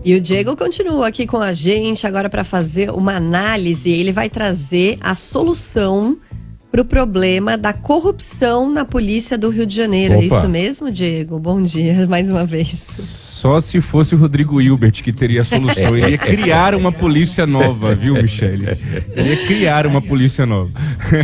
E o Diego continua aqui com a gente agora para fazer uma análise. Ele vai trazer a solução para o problema da corrupção na polícia do Rio de Janeiro. Opa. É isso mesmo, Diego? Bom dia, mais uma vez. Só se fosse o Rodrigo Hilbert que teria a solução. Ele ia criar uma polícia nova, viu, Michele? Ele ia criar uma polícia nova.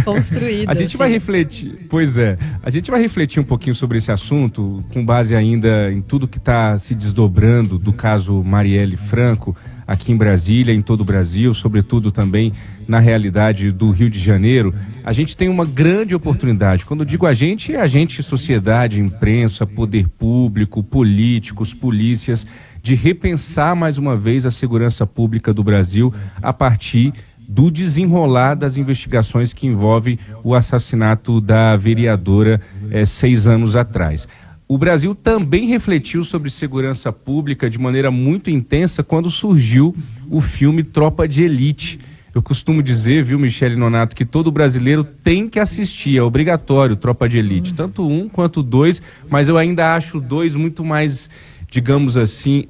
Construída. A gente vai refletir, pois é, a gente vai refletir um pouquinho sobre esse assunto, com base ainda em tudo que está se desdobrando do caso Marielle Franco, aqui em Brasília, em todo o Brasil, sobretudo também na realidade do Rio de Janeiro. A gente tem uma grande oportunidade. Quando eu digo a gente, é a gente, sociedade, imprensa, poder público, políticos, polícias, de repensar mais uma vez a segurança pública do Brasil a partir do desenrolar das investigações que envolvem o assassinato da vereadora 6 anos atrás. O Brasil também refletiu sobre segurança pública de maneira muito intensa quando surgiu o filme Tropa de Elite. Eu costumo dizer, viu, Michele Nonato, que todo brasileiro tem que assistir, é obrigatório, Tropa de Elite, tanto um quanto dois, mas eu ainda acho o dois muito mais, digamos assim,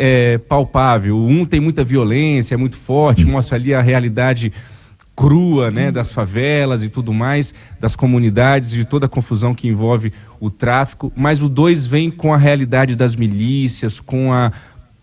palpável. O um tem muita violência, é muito forte, mostra ali a realidade crua, né, das favelas e tudo mais, das comunidades, de toda a confusão que envolve o tráfico, mas o 2 vem com a realidade das milícias, com a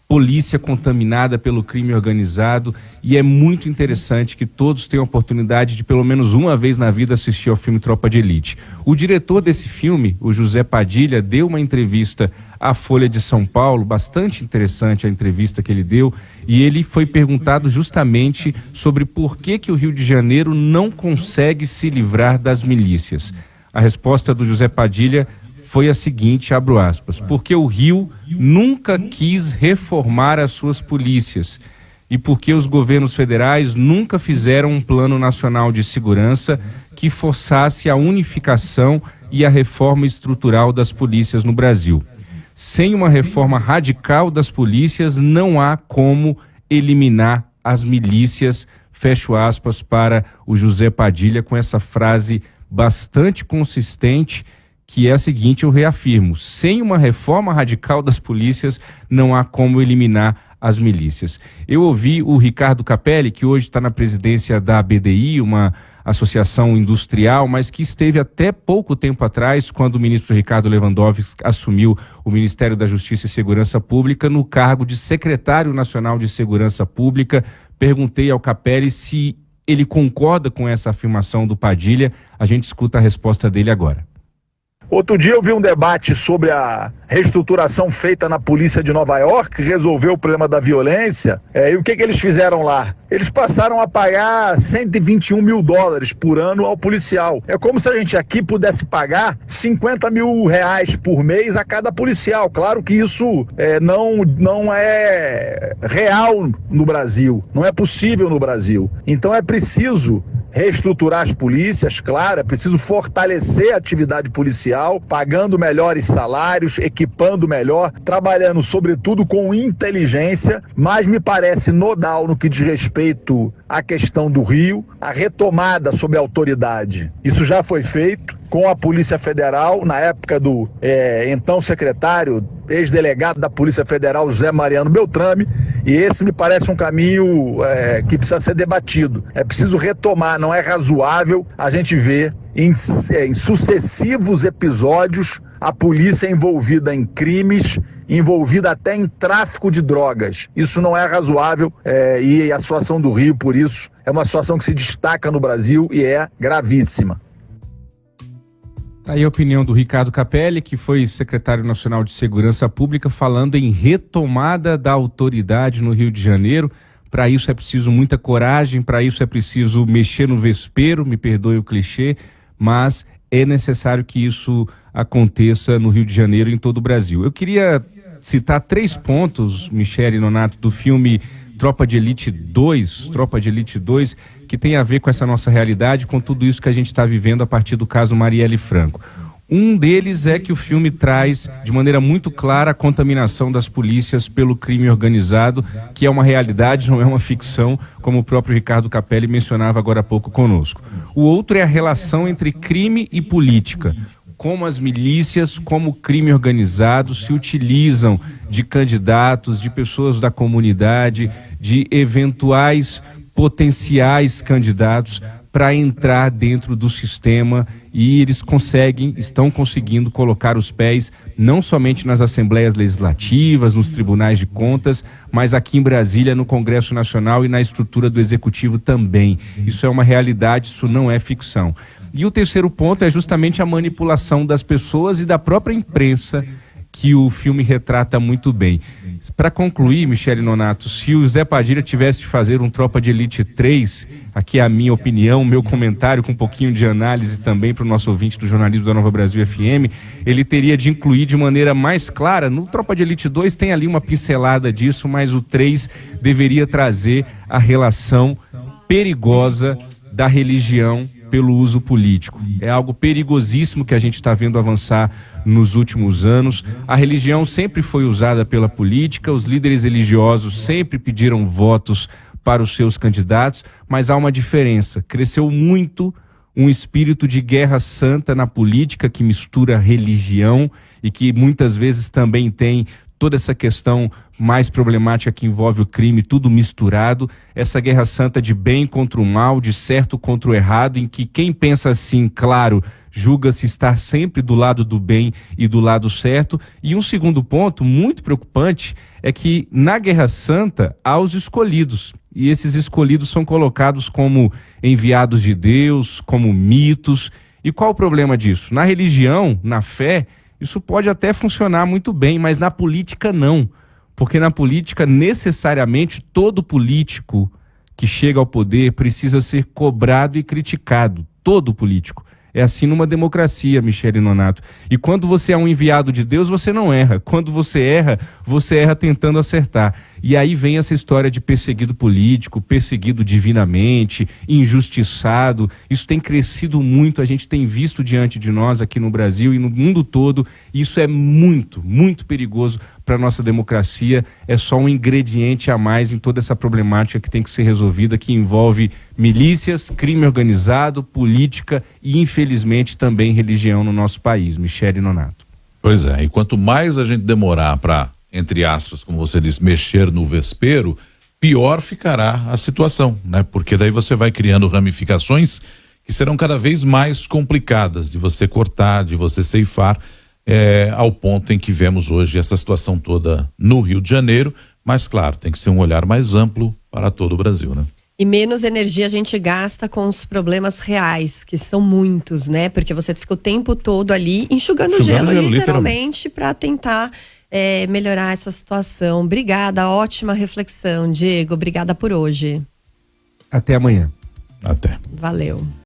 polícia contaminada pelo crime organizado, e é muito interessante que todos tenham a oportunidade de pelo menos uma vez na vida assistir ao filme Tropa de Elite. O diretor desse filme, o José Padilha, deu uma entrevista à Folha de São Paulo, bastante interessante a entrevista que ele deu, e ele foi perguntado justamente sobre por que o Rio de Janeiro não consegue se livrar das milícias. A resposta do José Padilha foi a seguinte, abro aspas, porque o Rio nunca quis reformar as suas polícias e porque os governos federais nunca fizeram um plano nacional de segurança que forçasse a unificação e a reforma estrutural das polícias no Brasil. Sem uma reforma radical das polícias, não há como eliminar as milícias, fecho aspas, para o José Padilha, com essa frase bastante consistente, que é a seguinte, eu reafirmo, sem uma reforma radical das polícias, não há como eliminar as milícias. Eu ouvi o Ricardo Capelli, que hoje está na presidência da ABDI, uma associação industrial, mas que esteve até pouco tempo atrás, quando o ministro Ricardo Lewandowski assumiu o Ministério da Justiça e Segurança Pública, no cargo de secretário nacional de Segurança Pública. Perguntei ao Capelli se ele concorda com essa afirmação do Padilha. A gente escuta a resposta dele agora. Outro dia eu vi um debate sobre a reestruturação feita na polícia de Nova York, que resolveu o problema da violência, e o que eles fizeram lá? Eles passaram a pagar 121 mil dólares por ano ao policial. É como se a gente aqui pudesse pagar 50 mil reais por mês a cada policial. Claro que isso não é real no Brasil, não é possível no Brasil. Então é preciso reestruturar as polícias, claro, é preciso fortalecer a atividade policial, pagando melhores salários, equipando melhor, trabalhando sobretudo com inteligência, mas me parece nodal no que diz respeito à questão do Rio, a retomada sob a autoridade. Isso já foi feito com a Polícia Federal, na época do então secretário, ex-delegado da Polícia Federal, José Mariano Beltrame, e esse me parece um caminho que precisa ser debatido. É preciso retomar, não é razoável a gente ver em sucessivos episódios a polícia envolvida em crimes, envolvida até em tráfico de drogas. Isso não é razoável e a situação do Rio, por isso, é uma situação que se destaca no Brasil e é gravíssima. Aí a opinião do Ricardo Capelli, que foi secretário nacional de Segurança Pública, falando em retomada da autoridade no Rio de Janeiro. Para isso é preciso muita coragem, para isso é preciso mexer no vespeiro, me perdoe o clichê, mas é necessário que isso aconteça no Rio de Janeiro e em todo o Brasil. Eu queria citar 3 pontos, Michele Nonato, do filme Tropa de Elite 2, que tem a ver com essa nossa realidade, com tudo isso que a gente está vivendo a partir do caso Marielle Franco. Um deles é que o filme traz de maneira muito clara a contaminação das polícias pelo crime organizado, que é uma realidade, não é uma ficção, como o próprio Ricardo Capelli mencionava agora há pouco conosco. O outro é a relação entre crime e política. como as milícias, como o crime organizado se utilizam de candidatos, de pessoas da comunidade, de eventuais potenciais candidatos para entrar dentro do sistema, e eles estão conseguindo colocar os pés não somente nas assembleias legislativas, nos tribunais de contas, mas aqui em Brasília, no Congresso Nacional e na estrutura do Executivo também. Isso é uma realidade, isso não é ficção. E o terceiro ponto é justamente a manipulação das pessoas e da própria imprensa, que o filme retrata muito bem. Para concluir, Michele Nonato, se o Zé Padilha tivesse de fazer um Tropa de Elite 3, aqui é a minha opinião, meu comentário com um pouquinho de análise também para o nosso ouvinte do jornalismo da Nova Brasil FM, ele teria de incluir de maneira mais clara, no Tropa de Elite 2 tem ali uma pincelada disso, mas o 3 deveria trazer a relação perigosa da religião pelo uso político. É algo perigosíssimo que a gente está vendo avançar nos últimos anos. A religião sempre foi usada pela política, os líderes religiosos sempre pediram votos para os seus candidatos, mas há uma diferença. Cresceu muito um espírito de guerra santa na política que mistura religião e que muitas vezes também tem toda essa questão mais problemática que envolve o crime, tudo misturado, essa guerra santa de bem contra o mal, de certo contra o errado, em que quem pensa assim, claro, julga-se estar sempre do lado do bem e do lado certo. E um segundo ponto muito preocupante é que na guerra santa há os escolhidos, e esses escolhidos são colocados como enviados de Deus, como mitos. E qual o problema disso? Na religião, na fé, isso pode até funcionar muito bem, mas na política não. Porque na política, necessariamente, todo político que chega ao poder precisa ser cobrado e criticado. Todo político. É assim numa democracia, Michele Nonato. E quando você é um enviado de Deus, você não erra. Quando você erra tentando acertar. E aí vem essa história de perseguido político, perseguido divinamente, injustiçado. Isso tem crescido muito, a gente tem visto diante de nós aqui no Brasil e no mundo todo. Isso é muito, muito perigoso para a nossa democracia. É só um ingrediente a mais em toda essa problemática que tem que ser resolvida, que envolve milícias, crime organizado, política e, infelizmente, também religião no nosso país. Michele Nonato. Pois é, e quanto mais a gente demorar para, entre aspas, como você disse, mexer no vespeiro, pior ficará a situação, né? Porque daí você vai criando ramificações que serão cada vez mais complicadas de você cortar, de você ceifar, ao ponto em que vemos hoje essa situação toda no Rio de Janeiro, mas claro, tem que ser um olhar mais amplo para todo o Brasil, né? E menos energia a gente gasta com os problemas reais, que são muitos, né? Porque você fica o tempo todo ali enxugando gelo literalmente, para tentar melhorar essa situação. Obrigada, ótima reflexão, Diego. Obrigada por hoje. Até amanhã. Até. Valeu.